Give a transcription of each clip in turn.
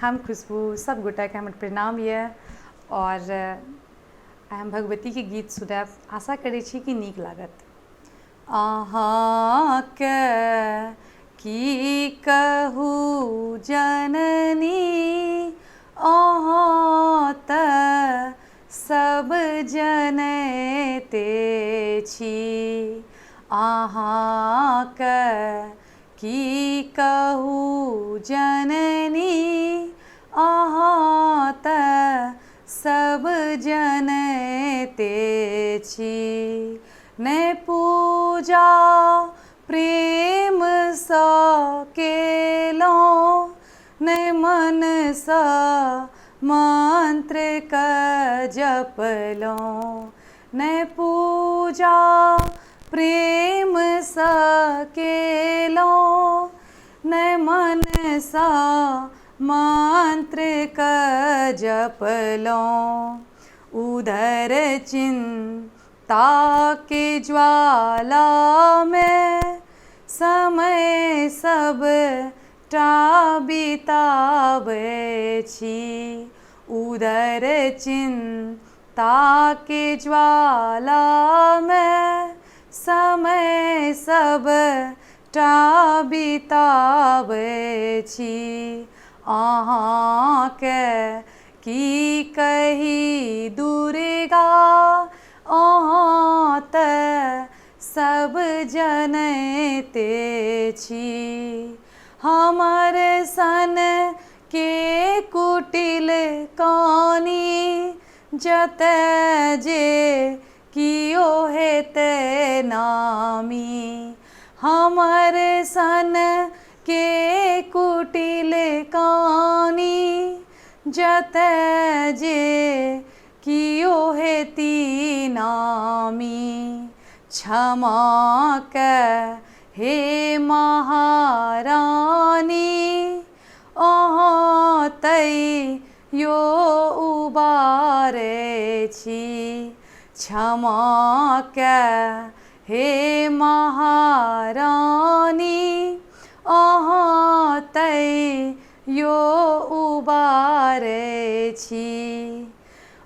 हम खुशबू सब गोटा के हमर प्रणाम ये और हम भगवती के गीत सुनब आशा करै छी कि नीक लागत। अहाँके की कहू जननी, अहाँ तऽ सब जनैते छी। अहाँके की कहू जननी, अहाँ तऽ सब जनैते छी। ने पूजा प्रेमसँ केलहुँ, ने मनसँ मन्त्रके जपलहुँ। ने पूजा प्रेमसँ केलहुँ, ने मनसँ मन्त्रके जपलहुँ। उधर चिन्ता के ज्वाला में समय सबटा बिताबै छी। उधर चिन्ता के ज्वाला में समय सबटा बिताबै छी। अहाँके की कही दुर्गा, अहाँ तऽ सब जनैते छी। हमर सन के कुटिल कानी, जतऽ जे कियो हेतै नामी। हमर सन के कुटिल कानी, जतऽ जे कियो हेती नामी। क्षमाके हे महारानी, अहाँ तैयो उबारै छी। क्षमाके हे महारानी, अहाँ तैयो उबारै छी।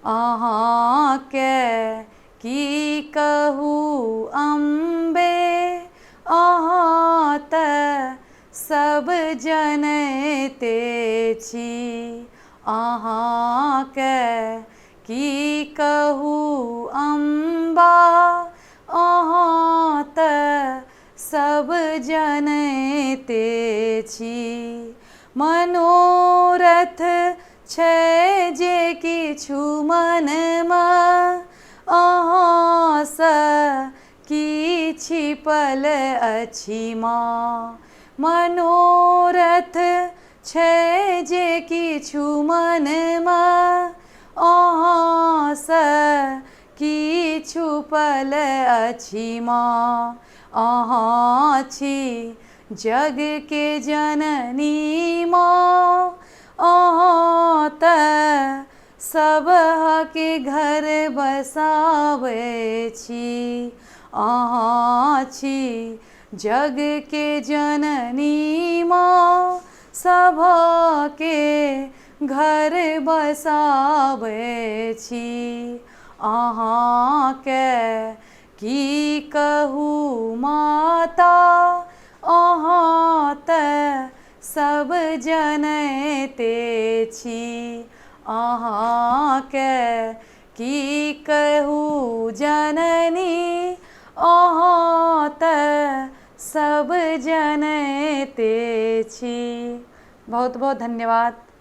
अहाँके की कहू अम्बे, अहाँ तऽ सब जनैते छी। अहाँके की कहू अम्बा, अहाँ तऽ सब जनैते छी। मनोरथ छै जे किछु मनमे, अहाँसँ की छिपल अछि माँ। मनोरथ छै जे किछु मनमे, अहाँसँ की छुपल अछि माँ। अहाँ छी जग के जननी माँ, अहाँ तऽ सबके घर बसाबै छी। अहाँ छी जग के जननी माँ, सबके घर बसाबै छी। अहाँके की कहू माता, अहाँ तऽ सब जनैते छी। अहाँके की कहू जननी, अहाँ तऽ सब जनैते छी। बहुत बहुत धन्यवाद।